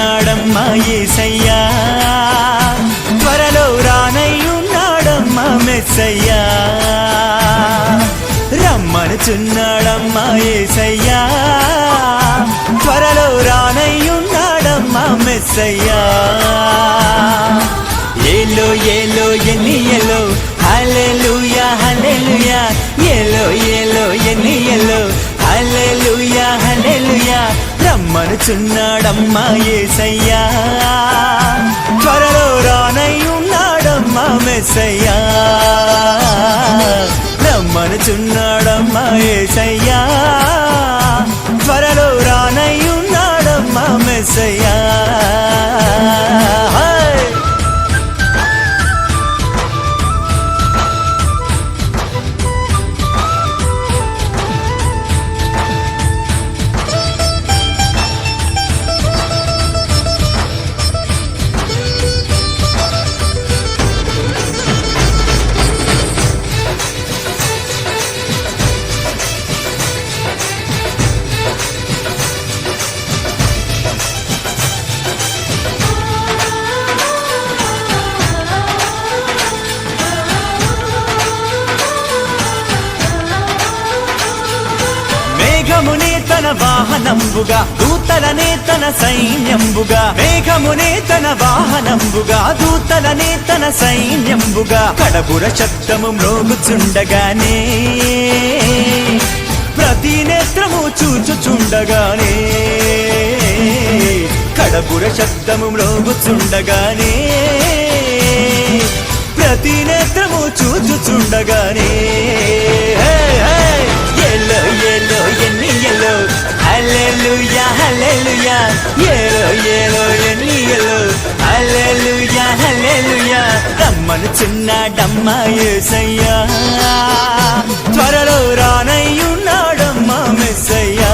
రమ్మనుచున్నాడమ్మా యేసయ్యా, త్వరలో రానయ్యున్నాడమ్మా మెస్సయ్యా. రమ్మనుచున్నాడమ్మా యేసయ్యా, త్వరలో రానయ్యున్నాడమ్మా మెస్సయ్యా. ఏలో ఏలో ఎన్నియలో హల్లెలూయా హల్లెలూయా, ఏలో ఏలో ఎన్నియలో హల్లెలూయా హల్లెలూయా. రమ్మనుచున్నాడమ్మా యేసయ్యా, త్వరలో రానయ్యున్నాడమ్మా మెస్సయ్యా. రమ్మనుచున్నాడమ్మా యేసయ్యా, త్వరలో రానయ్యున్నాడమ్మా మెస్సయ్యా. మేఘమునే తన వాహనంబుగా, దూతలనే తన సైన్యంబుగా, మేఘమునే తన వాహనంబుగా, దూతలనే తన సైన్యంబుగా, కడబుర శబ్దము మ్రోగుచుండగానే, ప్రతి నేత్రము చూచుచుండగానే, కడబుర శబ్దము మ్రోగుచుండగానే, ప్రతి నేత్రము చూచుచుండగానే. Yellow, yellow, yellow, hallelujah, hallelujah. Yellow, yellow, yellow, hallelujah, hallelujah. రమ్మనుచున్నాడమ్మా యేసయ్యా, త్వరలో రానయ్యున్నాడమ్మా మెస్సయ్యా.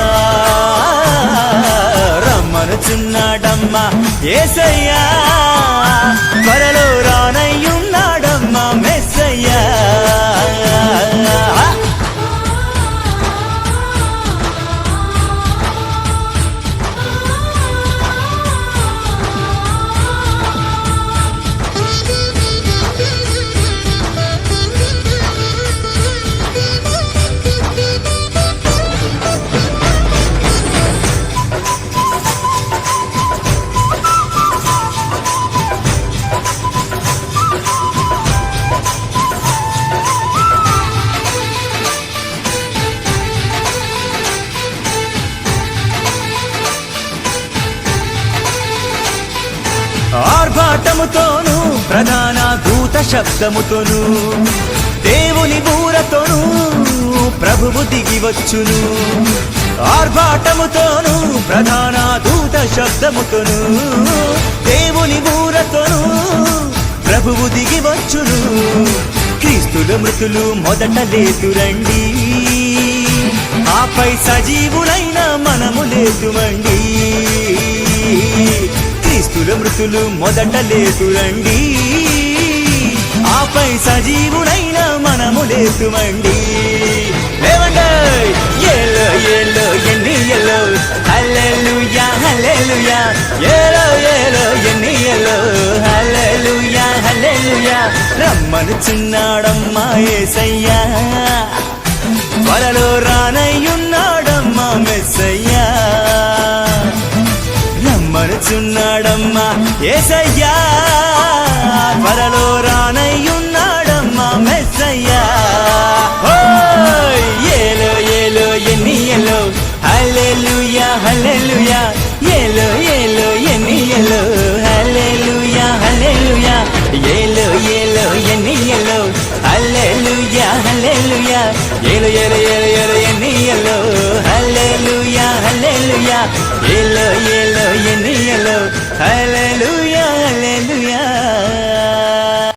రమ్మనుచున్నాడమ్మా యేసయ్యా, త్వరలో రానయ్యున్నాడమ్మా మెస్సయ్యా. ఆర్భాటముతోను ప్రధాన దూత శబ్దముతోను, దేవుని బూరతోను ప్రభువు దిగివచ్చును. ఆర్భాటముతోను ప్రధాన దూత శబ్దముతోను, దేవుని బూరతోను ప్రభువు దిగివచ్చును. క్రీస్తుల మృతులు మొదట లేతురండి, ఆపై సజీవులైన మనము లేతుమండి. క్రీస్తుల మృతులు మొదట లేతురండి, ఆపై సజీవులైన మనము లేతుమండి. లేవండి ఏలో ఏలో ఎన్నియలో హల్లెలూయా హల్లెలూయా, ఏలో ఏలో ఎన్నియలో హల్లెలూయా హల్లెలూయా. రమ్మనుచున్నాడమ్మా యేసయ్యా, త్వరలో రానయ్యున్నాడమ్మా మెస్సయ్యా. రమ్మనుచున్నాడమ్మా యేసయ్యా, త్వరలో రానయ్యున్నాడమ్మా మెస్సయ్యా. ఏలో ఏలో ఎన్నియలో హల్లెలూయా హల్లెలూయా, ఏలో ఏలో ఎన్నియలో హల్లెలూయా హల్లెలూయా, ఏలో ఏలో ఎన్నియలో హల్లెలూయా హల్లెలూయా, ఏలో ఏలో ఏలో ఏలో ఎన్నియలో హల్లెలూయా హల్లెలూయా, ఏలో ఏలో ఎన్నియలో హల్లెలూయా.